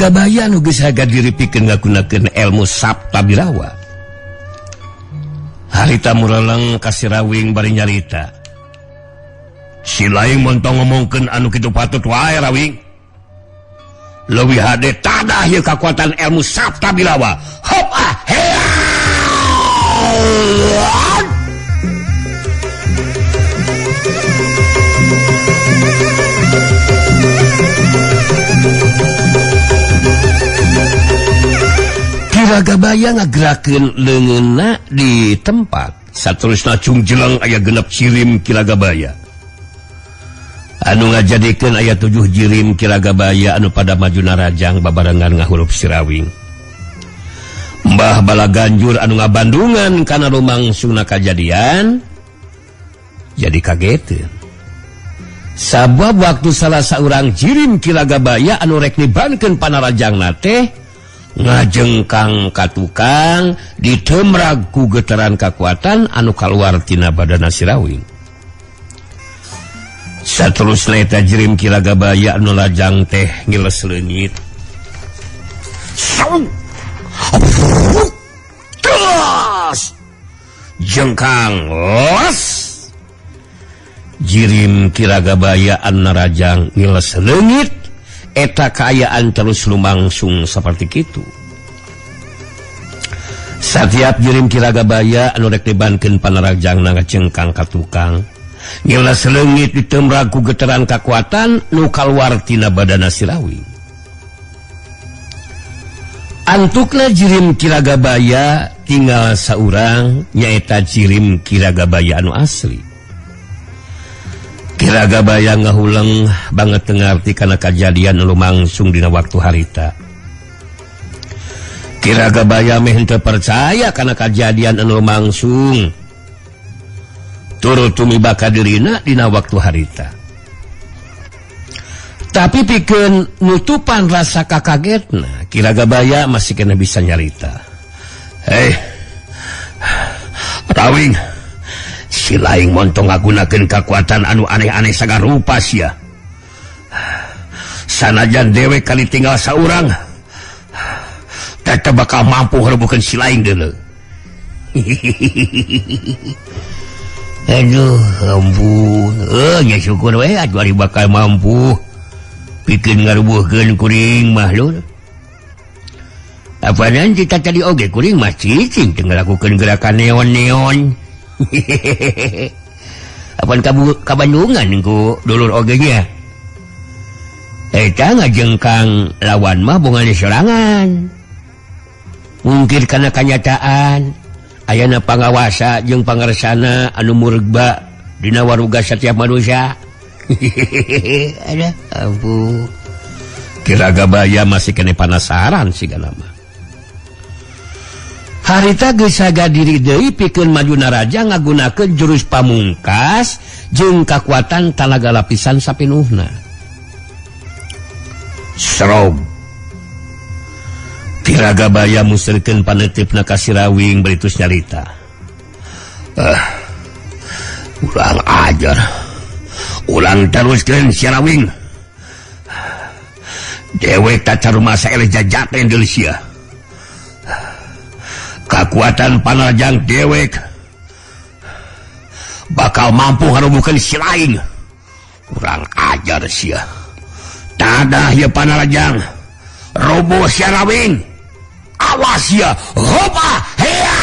Kiragabaya nu geus haga diri pikeun ngagunakeun ilmu Saptabirawa. Harita mureleng ka Sirawing bari nyarita. Si laing montong ngomongkeun anu kitu patut wae Rawing. Leuwih hade tadah ieu kakuatan ilmu Saptabirawa. Hop ah hea. Kiragabaya ngagerakeun leungeunna di tempat. Saterusna cungjelang aya 6 jirim Kiragabaya. Anu ngajadikeun aya 7 jirim Kiragabaya anu pada majuna rajang babarengan ngahurup Sirawing. Mbah Balaganjur anu ngabandungan kana lumangsungna kajadian jadi kageteun. Sabab waktu salah saurang jirim Kiragabaya anu rek nibankeun panarajangna teh ngajengkang ka tukang ditemrag ku getaran kakuatan anu kaluar tina badana Sirawing. Saterusna eta jirim Kiragabaya anu lajang teh ngiles leungit. Terus jengkang los jirim Kiragabaya anu rajang ngiles leungit. Eta kaayaan terus lumangsung seperti itu. Setiap jirim Kiragabaya anu rek dibankeun panarajangna ngacengkang ka tukang ngiles leungit ditemrag ku getaran kakuatan nu kaluar tina badana Sirawing. Antukna jirim Kiragabaya tinggal saurang nyaeta jirim Kiragabaya anu asli. Kiragabaya ngahuleng banget ngarti kana kajadian anu lumangsung dina waktu harita. Kiragabaya meh henteu percaya kana kajadian anu lumangsung. Turut tumiba ka dirina dina waktu harita. Tapi pikeun nutupan rasa kakagetna, Kiragabaya masih kena bisa nyarita. Hei, Rawing, si laing montong ngagunakeun kakuatan anu aneh-aneh sagarupa sia. Sanajan dewek kali tinggal saurang, tetep bakal mampu ngerebukeun si laing deuleu. Aduh, ampun. Nya syukur we atuh ari bakal mampu pikeun ngarubuhkeun kuring mah lur. Apaan kita tadi oge kuring mah cicing teu ngalakukeun gerakan neon-neon. Apaan kabandungan ku dulur oge nya. Eta ngajengkang lawan mah bungan serangan. Mungkin karena kenyataan ayana pangawasa jeung pangaresana anu murba dina waruga setiap manusia. Ada ampun. Kiragabaya masih kene penasaran sigana mah. Harita geus saga diri deui pikeun majuna raja ngagunakeun jurus pamungkas jeung kakuatan tanaga lapisan sapinuhna. Srog. Kiragabaya musirkeun paneutipna ka Sirawing beritus nyarita. Ulang ajar. Ulang teruskeun Sirawing. Dewek tacaruma saeleh jajaten deui sia. Kakuatan panarajang dewek bakal mampu ngarubukeun si laing. Urang ajar sia. Tadah ieu panarajang roboh Sirawing. Awas ya, hopa hea.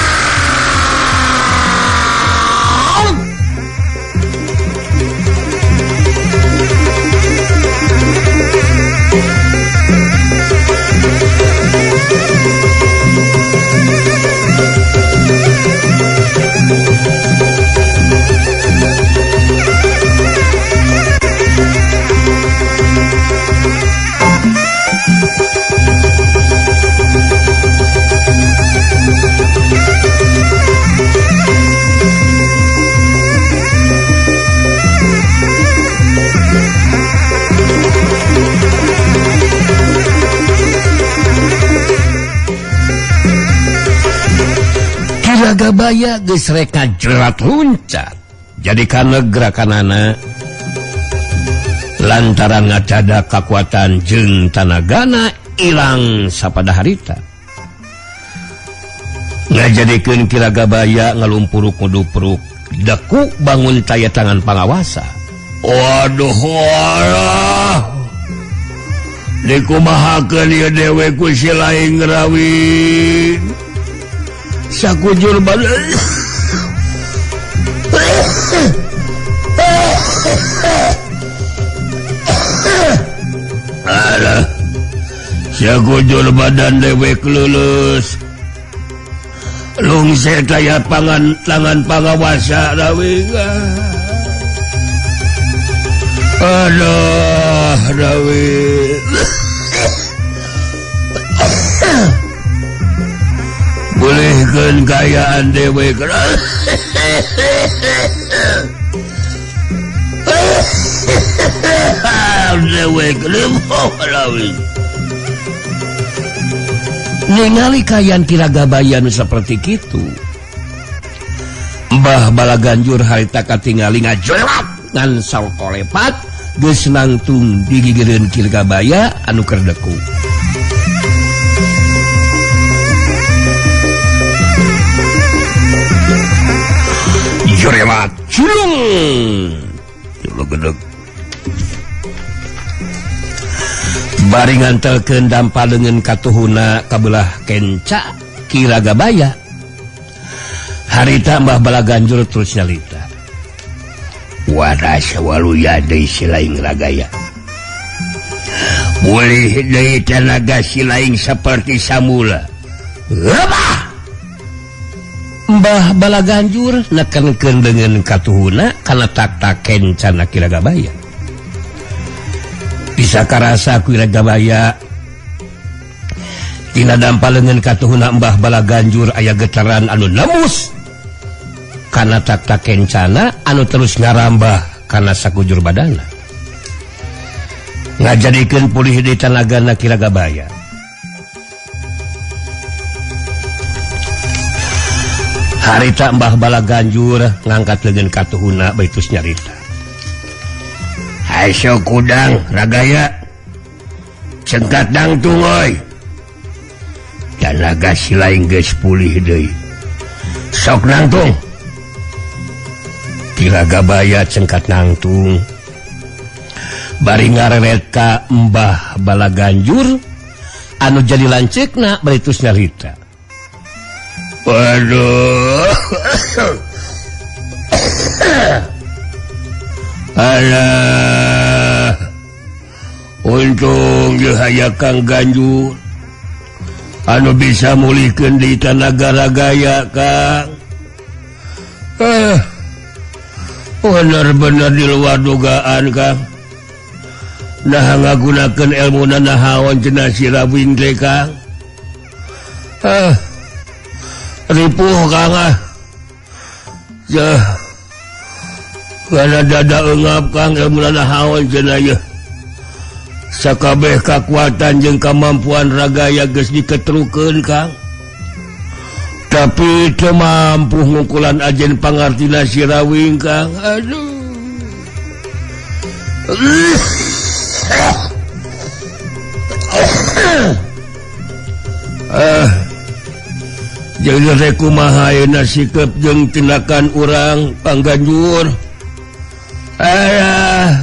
Kiragabaya geus rek ngajerat huncat jadi kana gerakanana lantaran ngacada kakuatan jeung tanagana ilang sapada harita ngajadikeun Kiragabaya ngalumpuruk ngudupruk daku bangun taya tangan pangawasa. Waduh walah dikumahakeun ieu dewe ku si laing ngrawin sakujur badan alah sakujur badan dewe lulus lungse taya tangan pangawasa rawing. Aduh rawing bolehkeun kayaan dewe dewe kelimoh rawing ningali kayaan Kiragabaya nu saperti kitu Mbah Balaganjur harita katingali ngajolak ngan salkolepat geus nangtung digigireun Kiragabaya anu keur deku. Joremat culung jolo gedeg bari ngantelkeun dampaleungeun katuhuna kabelah kenca Kiragabaya. Harita Mbah Balaganjur terus nyalita, wadah sawaluya deui si laing ragaya. Boleh deui tenaga si laing saperti samula. Rebah! Mbah Balaganjur nekenkeun dengan katuhuna kana tak-tak kencana Kiragabaya. Bisa karasa Kiragabaya tina dampaleungeun katuhuna Mbah Balaganjur aya getaran anu lemus kana tak-tak kencana anu terus ngarambah kana sakujur badana ngajadikeun pulih di tanagana Kiragabaya. Harita Mbah Balaganjur ngangkat leungeun katuhuna baitus nyarita, "Hayo kudang ragaya cengkat dangtung euy. Tanaga si laing geus pulih deui. Sok nangtung." Kiragabaya cengkat nangtung bari ngareret ka Mbah Balaganjur anu jadi lanceukna baritus nyarita, "Waduh alah untung ge aya Kang Ganjur anu bisa mulihkeun di tanaga ragaya Kang. Bener-bener di luar dugaan Kang. Nah ngagunakeun ilmuna nahaon cenah si Rawing teh Kang. Ripuh Kang Jah kana dada eungap Kang ilmuna nahaon cenah ieu. Sakabeh kakuatan jeung kamampuan ragaya geus diketrukeun Kang. Tapi teu mampu ngukulan ajen pangartina si Rawing Kang. Aduh. Jeung rek kumaha ayeuna sikep jeung tindakan urang Kang Ganjur.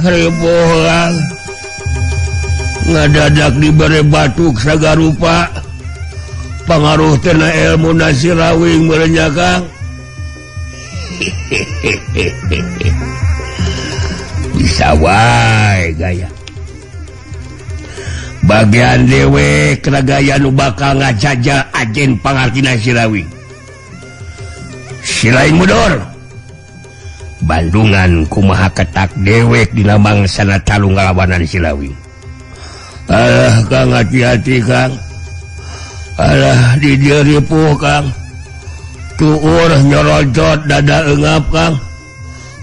Ribuh Kang. Ngadadak dibere batuk sagarupa. Pangaruh tina ilmu si Rawing merenya Kang. Bisa wae gaya. Bagian dewe keragaya nu bakal ngajaja ajen pangartina si Rawing. Si laing mudor. Bandungan kumaha ketak dewek dina mangsana talu ngalawanan si Rawing. Alah Kang hati-hati Kang. Alah di dia ripuh Kang. Tuur nyorojot dada eungap Kang.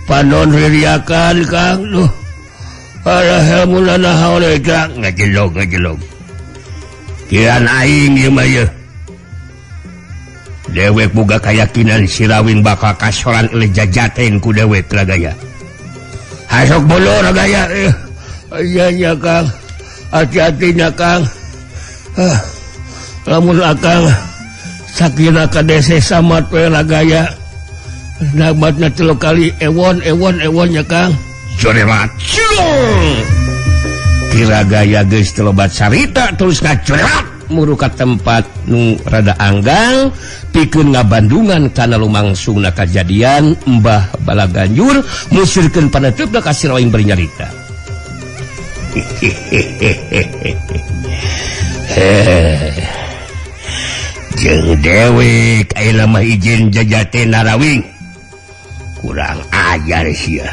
Panon ririakan Kang. Duh. Alah helmuna nahaon Kang. Ngajelog. Kiraan aing ieu mah yeuh. Dewek boga kayakinan si Rawing bakal kasoran oleh jajaten ku dewek ragaya. Hasok bolo ragaya. Iya Kang. Hati-hatinya Kang. lamun akang sakina ka dese samat we lagaya nabatna 3 kali ewon-nya Kang jorelat Kiragaya geus telobat sarita terus ngajorelat muru ka tempat nu rada anggang pikeun ngabandungan kana lumangsungna kajadian Mbah Balaganjur musirkeun paneteupna ka Sirawing bari nyarita. Jeung dewek ayeuna mah izin jajate narawing kurang ajar sia.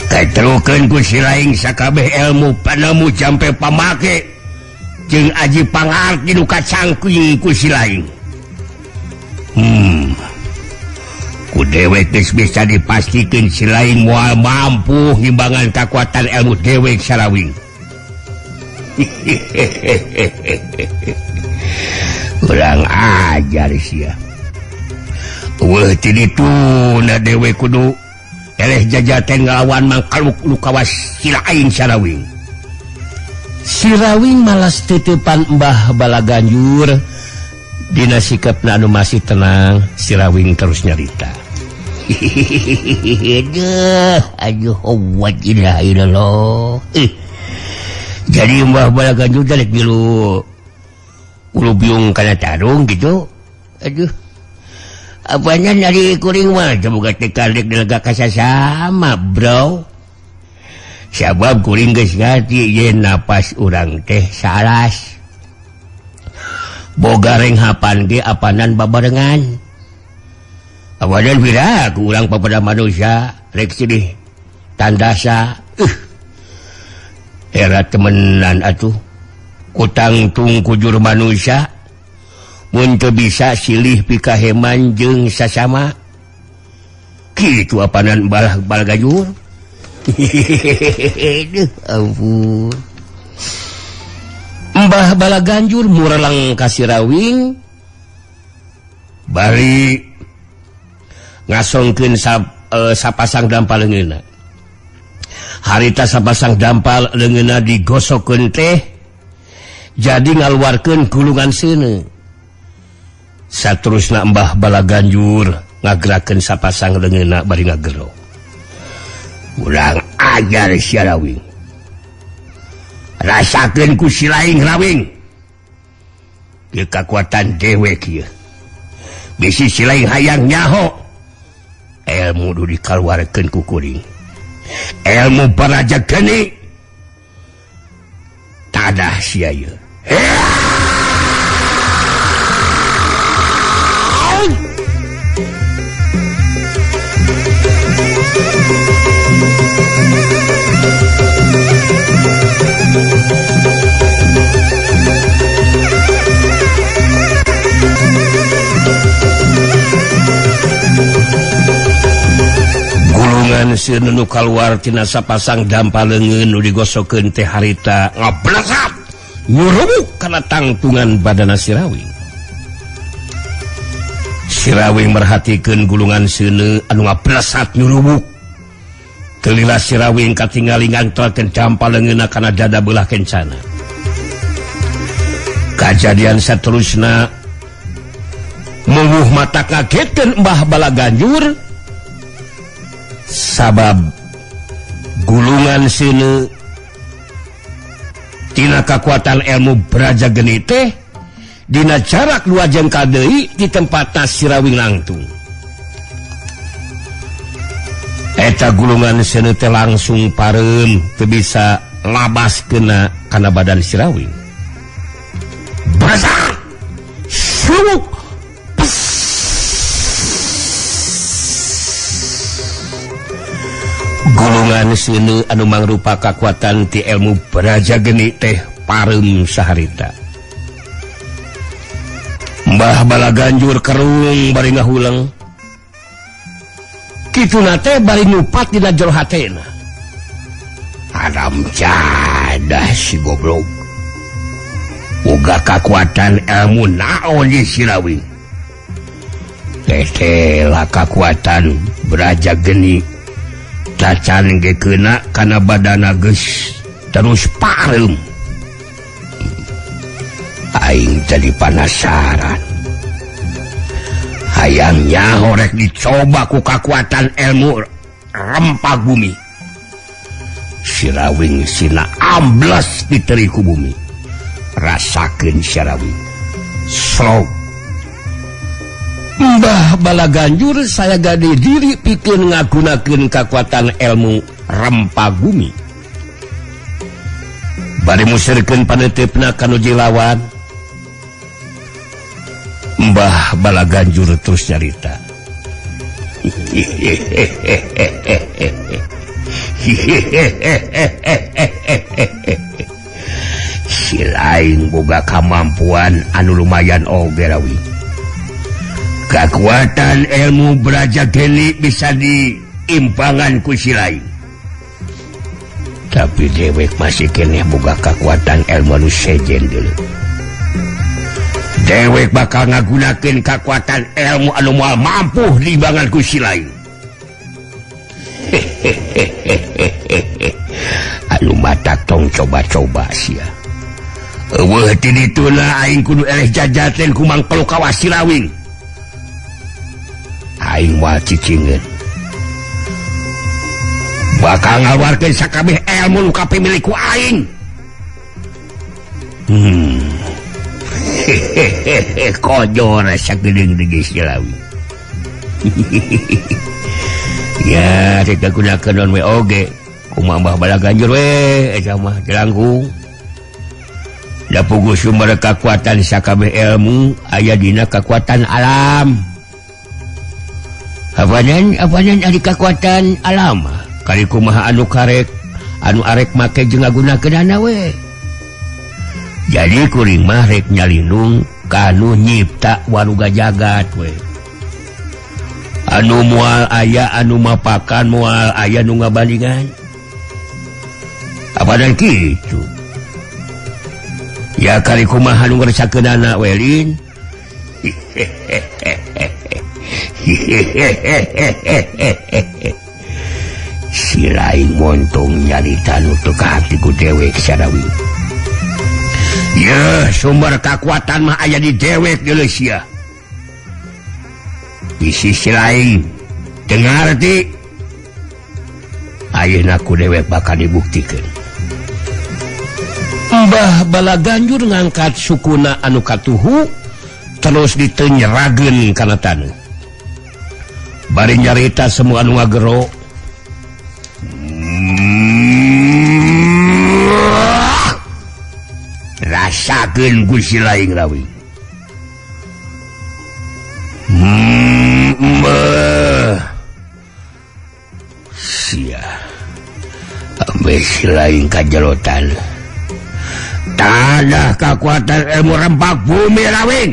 Katerukeun ku Silaing sakabeh ilmu panamu jampe pamake jeung aji pangarti nu kacangking ku Silaing. Ku dewek geus bisa dipastikeun Silaing moal mampu ngimbangan kakuatan ilmu dewek Sarawing. Kurang ajar sia. Weuh ti ditu na dewek kudu eleh jajaten ngelawan mangkaluk nu kawas Silaing Sarawing. Sirawing malas titipan Mbah Balaganjur dina sikapna anu masih tenang. Sirawing terus nyarita. Aduh wat ilaha illallah. Jadi Mbah Balaganjur dalek milu ulu biung kana tarung gitu. Aduh apanya dari kuring mah coba tekalik delaga kasasama bro. Sabab kuring geus ngati yen napas urang teh saras. Boga reng hapan ge apanan babarengan. Awadan pira ku urang papada manusia rek sidih tandasa. Era temenan atuh. Kutang tung kujur manusia. Mun teu bisa silih pikaheman jeung sasama. Kitu apanan Balaganjur. Duh ampun. Mbah Balaganjur murelang ka Sirawing bari ngasongkeun sapasang dampal leungeunna. Harita sapasang dampal leungeunna digosokkeun teh jadi ngaluarkeun gulungan seuneu. Saterusna Mbah Balaganjur ngagerakeun sapasang leungeunna bari ngagero. Urang ajar Sirawing. Rasakeun ku Silaing Rawing. Ieu kakuatan dewek ieu. Bisi Silaing hayang nyaho. Ilmu nu dikaluarkeun ku kuring. Ilmu baraja geni. Tadah sia ieu. Gulungan seuneu nu kaluar tina sapasang dampal leungeun nu digosokkeun teh harita ngablasat nyurumuk kana tangtungan badana Sirawing. Sirawing merhatikeun gulungan seuneu anu ngablasat nyurumuk. Kelila Sirawing katingali ngantolkeun dampal leungeunna kana dada beulah kencana. Kajadian saterusna meuweuh mata kagetkeun Mbah Balaganjur sabab gulungan seuneu tina kakuatan ilmu baraja geni teh dina jarak 2 jengkal deui di tempatna Sirawing langtung. Eta gulungan seuneu teh langsung pareum teu bisa labaskeunna kana badan Sirawing. Brazar suruk gulungan seuneu anu mangrupa kakuatan ti ilmu baraja geni teh pareum saharita. Mbah Balaganjur kerung bari ngahulang. Kituna teh bari nyupat dina jero hatena. Adam cadah si goblok. Boga kakuatan ilmu naon di Sirawing. Tetela kakuatan baraja geni tacan ge keuna kana badana geus terus pareum. Aing jadi penasaran. Hayangnya horek dicoba ku kekuatan ilmu rempah bumi. Sirawing sina amblas diteri ku bumi. Rasakeun Sirawing. Slog. Mbah bala ganjur saya gade diri pikeun ngagunakeun kekuatan ilmu rempah bumi. Bari musirkeun paneuteupeuna kanu jilawan. Mbah bala ganjur terus nyarita. Si lain boga kemampuan anu lumayan oge rawi. Kekuatan ilmu Braja Geni bisa diimbangan ku si lain. Tapi dewek masih kene boga kekuatan ilmu anu sejen dulu. Dewek bakal ngagunakeun kekuatan ilmu anu moal mampu diimbangan ku si lain. Anu mata tong coba-coba sia. Eueuh ti dituna aing kudu eleh jajaten ku mangkelu kawas Sirawing. Aing moal cicingeun. Bakal ngaluarkeun sakabeh ilmu nu kapimilik ku aing. Konyol rasa gedeng dege Sirawing. Ya, kita gunakan non we oge. Kumambah bala ganjur we, eta mah jelangkung. Da puguh sumber kekuatan sakabeh ilmu aya dina kekuatan alam. Apanan ari kekuatan alam? Kali kumaha anu karek, anu arek make jeung ngagunakeunana we. Jadi kuring mah rek nyalindung kanu nyipta waruga jagat we. Anu moal aya anu mapakan moal aya nu ngabandingan. Apa dan kitu? Ya kali kumaha nu ngarasakeunana we lin. Si lain montong nyarita nu teu ka hati ku dewek Sirawing. Ya, sumber kekuatan mah aya di dewek geuleuh sia. Di sisi lain, dengar ti, ayeuna ku dewek bakal dibuktikeun. Mbah bala ganjur ngangkat sukuna anu katuhu, terus ditenyerageun kana taneuh. Bari nyarita semua anu ngagero. Rasakeun ku si lain rawi. Sia ambe si lain kajelotan. Tanah kekuatan ilmu rempah bumi Rawing.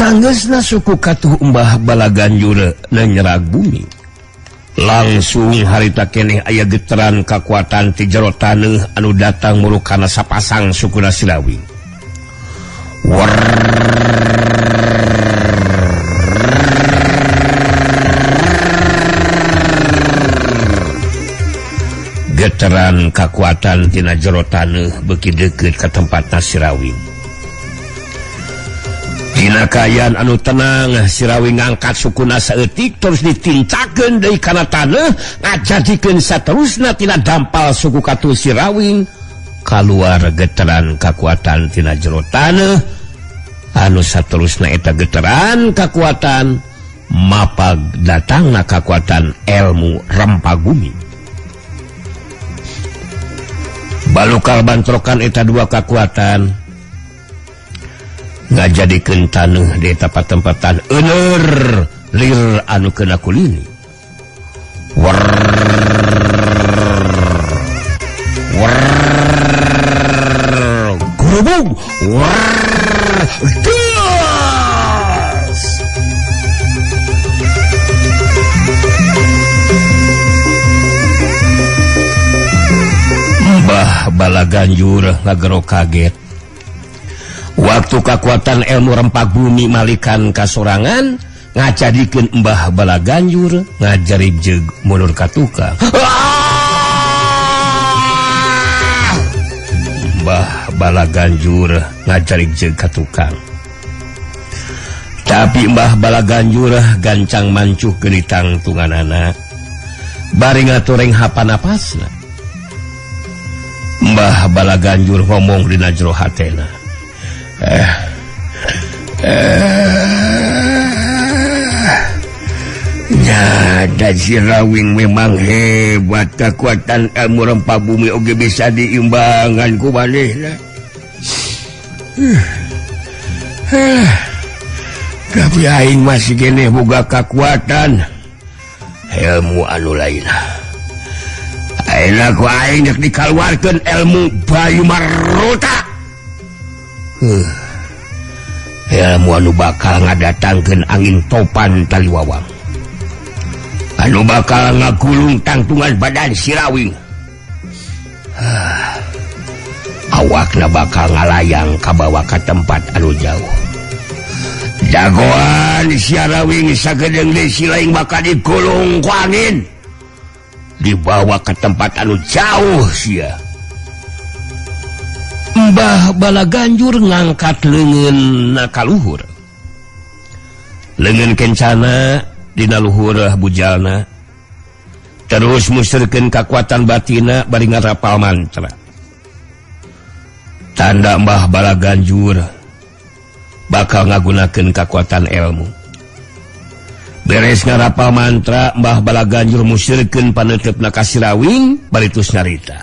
Sanggeusna suku katuh Mbah bala ganjur nyerag bumi. Langsung harita keneh aya geteran kakuatan ti jero taneuh anu datang mulu kana sapasang sukuna Sirawing. Geteran kakuatan tina jero taneuh beuki deukeut ka tempatna Sirawing. Dina kaayaan anu tenang, Sirawing ngangkat sukuna saeutik terus ditincakeun deui kana taneuh, ngajadikeun saterusna tina dampal suku katuh Sirawing kaluar geteran kakuatan tina jero taneuh anu saterusna eta geteran kakuatan mapag datangna kakuatan ilmu rempah bumi. Balukal bantrokan eta dua kakuatan ngajadikeun taneuh di tempat-tempatan eueur lir anu kena kulini. Gurubung. Bala Ganjur ngagero kaget waktu kekuatan ilmu rempak bumi malikan kasorangan ngajadikeun Mbah Bala Ganjur ngajarib jeug mundur ka tukang. Mbah Bala Ganjur ngajarib jeug ka tukang. Tapi Mbah Bala Ganjur gancang mancuh genitang tunganana bari ngatureng hapanapasna. Mbah Bala Ganjur ngomong dina jero hatena. Nyada si Rawing memang hebat, kekuatan ilmu rempak bumi oge bisa diimbangan ku manehna. Tapi aing masih kene boga kekuatan ilmu anu lain. Ayeuna ku aing dek dikaluarkeun ilmu Bayu Maruta. Ilmu anu bakal ngadatangkeun angin topan taliwawang. Anu bakal ngagulung tangtungan badan si Rawing. Awakna bakal ngalayang kabawa ka tempat anu jauh. Jagoan si Rawing sagedeung deui si laing bakal digulung ku angin. Dibawa ke tempat anu jauh sia. Mbah Bala Ganjur ngangkat leungeun ka luhur. Leungeun kencana dina luhur bujalna. Terus musyrikeun kekuatan batina bari ngarapal mantra. Tanda Mbah Bala Ganjur bakal ngagunakeun kekuatan ilmu. Beres ngarapal mantra, Mbah Bala Ganjur musyrikeun paneutepna ka si Rawing bari tus nyarita.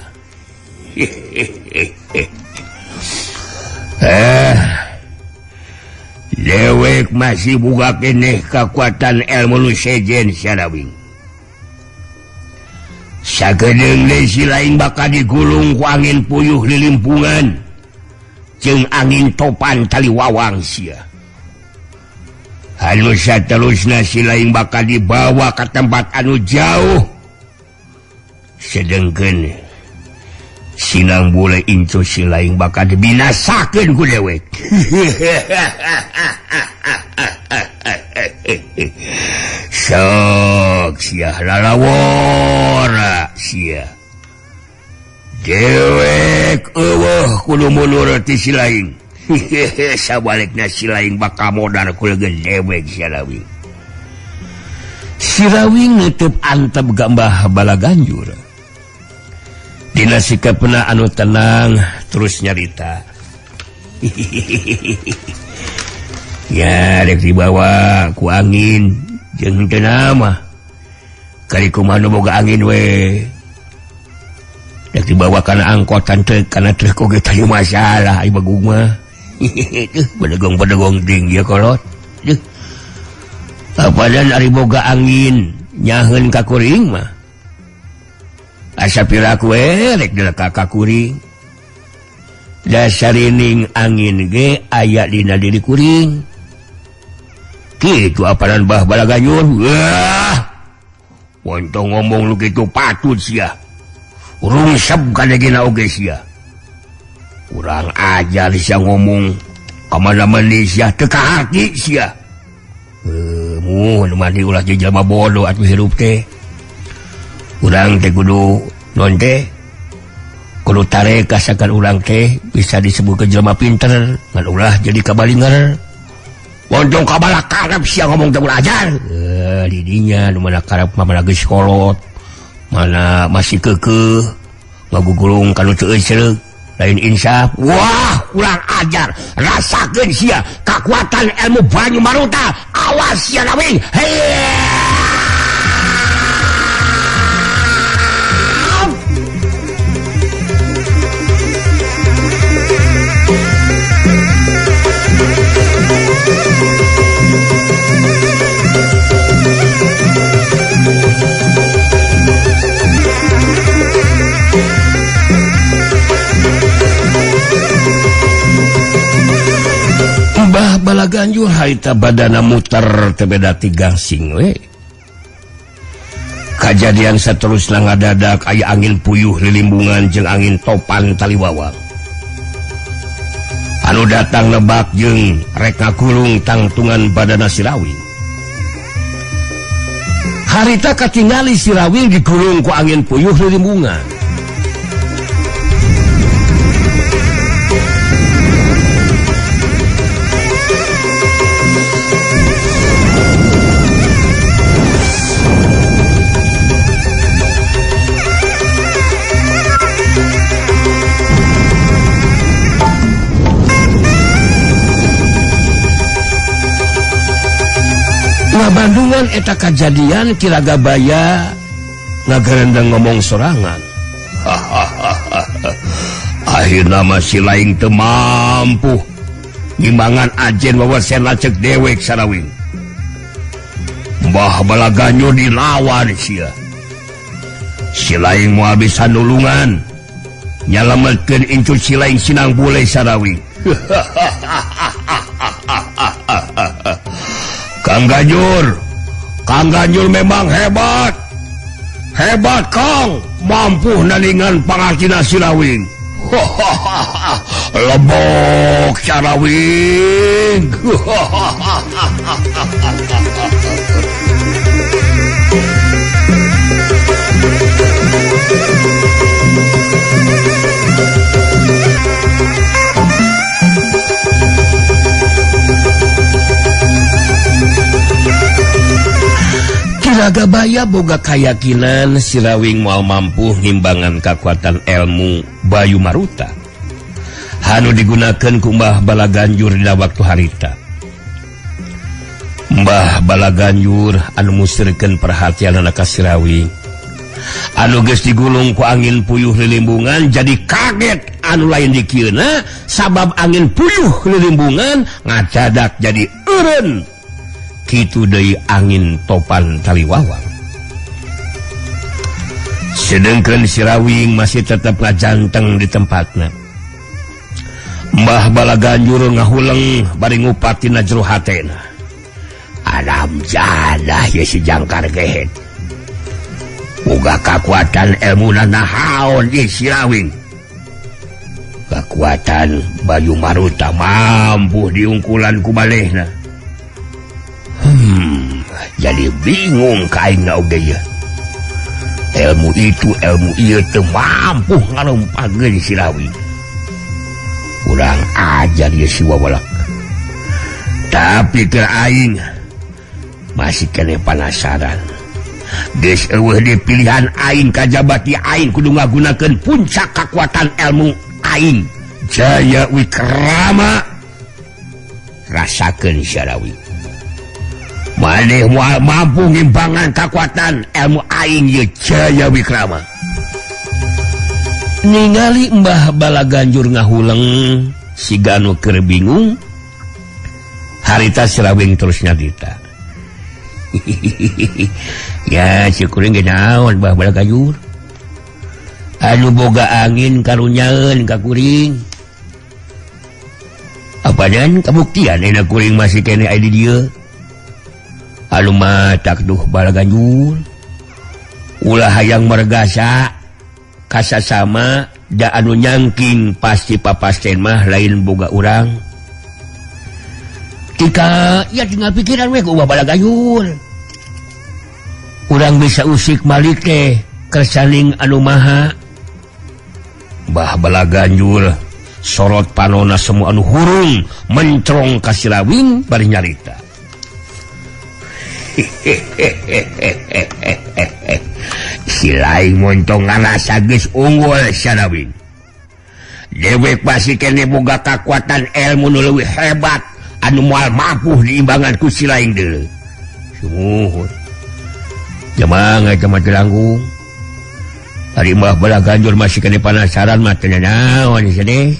Dewek masih boga keneh kekuatan ilmu nu sejen si Rawing. Sagedeung deui si laing bakal digulung ku angin puyuh lilimpungan jeung angin topan taliwawang sia. Anu saterusna si laing bakal dibawa ke tempat anu jauh. Sedengkeun sinang bule incu si laing bakal dibinasakeun ku dewek. Sok sia lalawora sia. Dewek eueuh kudu mundur ti si laing. Sabalikna si laing bakal modal ku leungeun dewek si Rawing. Si Rawing nutup antep ka Mbah Bala Ganjur. Dina sikapna anu tenang terus nyarita. Ya rek dibawa ku angin jeung teu nama. Kali kumaha nu boga angin we. Rek dibawa kana angkotan teh kana teh oge teu masalah ai bagung mah. Bedegong-bedegong tinggi ya kolot. Apadan ari boga angin nyaheun ka kuring mah. Asa piraku rek dileka ka kuring. Dasarining angin ge aya dina diri kuring. Kitu apadan Mbah Bala Ganjur. Wah. Wontong ngomong lu kitu patut sia. Rungsep kadegina oge sia. Kurang ajar sia ngomong kamana-mana sia teu ka hati sia. Mun mandi ulah jelema bodoh atuh hirup teh. Urang teh kudu non teh kudu tareka sakan urang teh bisa disebut ke jelema pinter ngan ulah jadi kabalinger. Wontong kabala karep sia ngomong teh belajar. Di dinya nu mana karep mana geus kolot. Mana masih keukeuh ngagugulung kana teu euceuk. Lain insaf. Wah, kurang ajar. Rasakeun sia kekuatan ilmu Bayu Maruta. Awas sia Rawing. Mbah Bala Ganjur haita badana muter teu beda 3 sing we. Kajadian saterusna ngadadak aya angin puyuh lilimbungan jeung angin topan taliwawang. Anu datang nebak jeung rek ngakulung tangtungan badana si Rawing. Harita katingali si Rawing dikulung ku angin puyuh lilimbungan. Bandungan eta kejadian Kilagabaya ngagarendang ngomong sorangan. Akhirna masih lain teu mampu ngimbangan ajen wawasen lacek dewek Sarawing. Mbah Balaganyo dilawan sia. Si lain moal bisa nulungan nyalametkeun incu si lain sinang bule Sarawing. Kang Ganjur memang hebat Kang, mampu nalingan pangartina si Rawing. Lebok Sarawing. Kilagabaya boga kayakinan si Rawing moal mampu ngimbangan kekuatan ilmu Bayu Maruta anu digunakeun ku Mbah Balaganjur dina waktu harita. Mbah Balaganjur anu musirkeun perhatian anak si Rawing anu geus digulung ku angin puyuh lilimbungan jadi kaget anu lain dikieuna sabab angin puyuh lilimbungan ngacadak jadi eureun. Kitu deui angin topan taliwawang. Sedengkeun si Rawing masih tetap ngajanteng di tempatna. Mbah Balaganjur ngahuleng bari ngupatina jero hatena. Alam jadah ya si jangkar gehet. Boga kakuatan elmuna nahaon ieu si Rawing. Kakuatan Bayu Maruta mampu diungkulan ku balehna. Jadi bingung kainna oge ya. Ilmu ieu teu mampu ngalumpageun si Rawing. Urang ajar ieu si wawalak. Tapi keur aing masih kene panasaran. Geus eueuh di pilihan aing kajabati aing kudu ngagunakeun puncak kekuatan ilmu aing Jaya Wikrama. Rasakeun si Rawing. Maneh moal mampu ngimbangan kekuatan ilmu aing ye Jaya Wikrama. Ningali Mbah Balaganjur ngahuleng siga anu keur bingung. Harita si Rawing terus nyadita. Ya syukuring ge naon Mbah Balaganjur. Anu boga angin karunyaeun ka kuring. Apanan kabuktian ena kuring masih kene aya di dieu. Anu matak duh Balaganjur ulah hayang mergasa kasasama da anu nyangking pasti papasten mah lain boga urang. Tika ya tinggal pikiran we ku Balaganjur. Urang bisa usik malik teh kersaning anu maha. Mbah Balaganjur sorot panona semua anu hurung mencrong ka si Rawing bari nyarita. Si lain montong ngarasa geus unggul Sarawing. Dewek pasti kene boga kakuatan ilmu nu leuwih hebat anu moal mampu diimbangan ku si lain deuleu. Sumuhun. Jamaah camat Gelanggung. Ari Mbah Balaganjur masih kene penasaran mah teu naon sedih.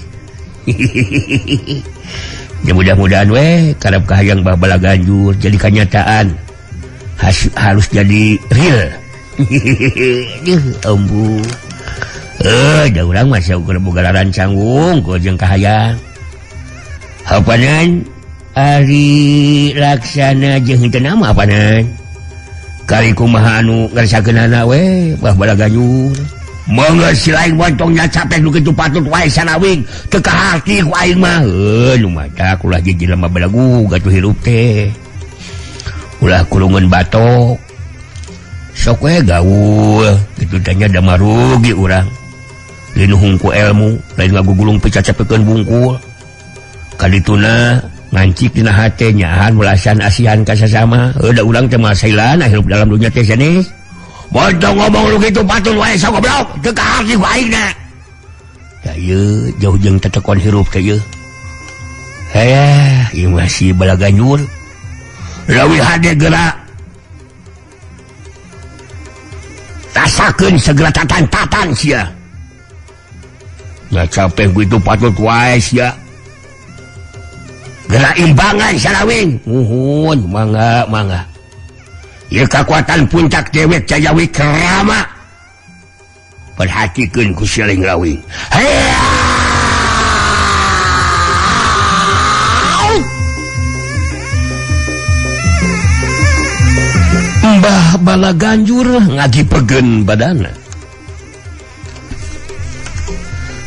Ya mudah-mudahan we karep kahayang Mbah Balaganjur jadi kenyataan. Harus jadi real. Ambu. Da urang mah ukur boga rancanggung ku jeung kahayang. Hapanan Ari Laksana jeung henteu nama hapanan. kali kumaha anu ngarasakeunana we bala Ganjur mangga si lain montongnya capek nu kitu patut wae sanawing teu kahati ku aing mah nu mata kulah jadi lama balagu gatuh hirup teh ulah kulungan batok sok we gaul kitu tanya da marugi urang lain hungku ilmu lain ngagugulung picacapekeun bungkul kadituna ngancik dina hate nyahan mulasan asihan ka sasama da urang teh mah sailan hirup dalam dunya teh sanes montong ngomong lu kitu patut wae sok goblok teu kahati ku aing na da ieu jauh jeung tetekon hirup teh ieu ieu masih bala Ganjur leuwih hade geura rasakeun segera tatan-tatan sia capek gitu patut wae sia geura imbangan salawing muhun mangga ieu kakuatan puncak dewek Jaya Wikrama perhatikeun ku Siling Lawing Mbah bala Ganjur ngagipegeun badana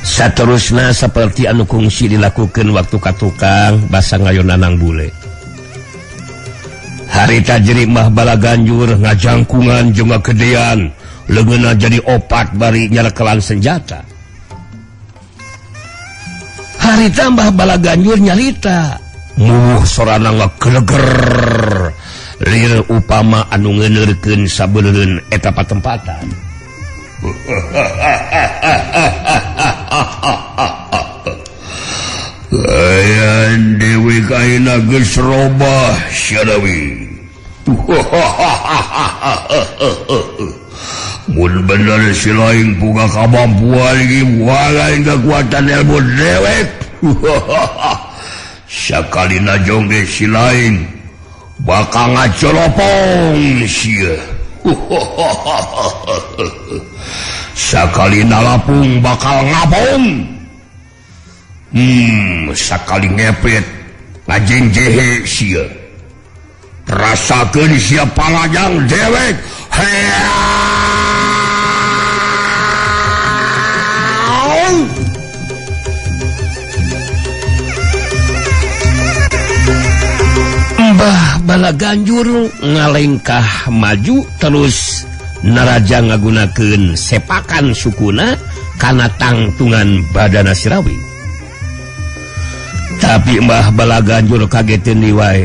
saterusna seperti anu kungsi dilakukeun waktu ka tukang basa ngayonanang bule harita jeri mah bala Ganjur ngajangkungan jeung ngagedean leungeunna jadi opat bari nyalekelan senjata harita mah bala Ganjur nyarita sorana ngageleger lir upama anu ngeuneurkeun sabeureun eta patempatan Ayan Dewi kaina geus robah Syarawi mun bener si lain boga kamampuan ieu walain kekuatan ilmu dewek sakalina jongge si lain bakal ngacolopong sia sakalina lapung bakal ngapung sakali ngepet ngajengjehe sia rasakeun sia palajang dewek Mbah bala Ganjur ngalengkah maju terus naraja ngagunakeun sepakan sukuna kana tangtungan badana Sirawing tapi Mbah bala Ganjur kageteun deui wae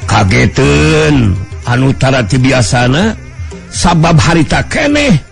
kageteun anu tara ti biasana sabab harita keneh